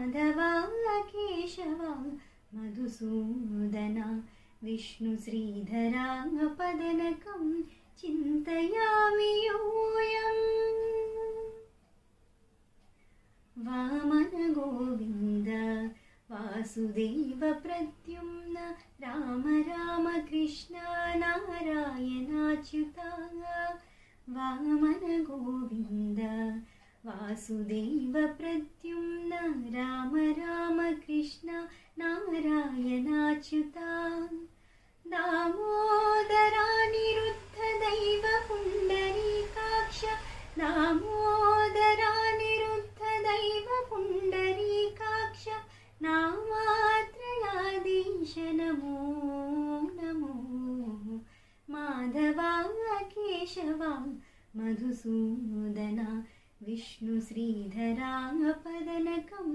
माधवा केशवा मधुसूदना विष्णुश्रीधरा पदनकं चिन्तयामि यूयम् वामन गोविन्द वासुदेव प्रद्युम्न राम राम कृष्ण नारायणाच्युता वामन गोविन्द वासुदेव प्रद्युम्न राम राम कृष्ण नारायणाच्युता दामोदरानिरुद्ध दैव पुण्डरीकाक्ष दामोदरानिरुद्ध दैव पुण्डरीकाक्ष नामात्रयाधीश नमो नमो माधवा केशवा मधुसूदना विष्णुश्रीधरा पदनकं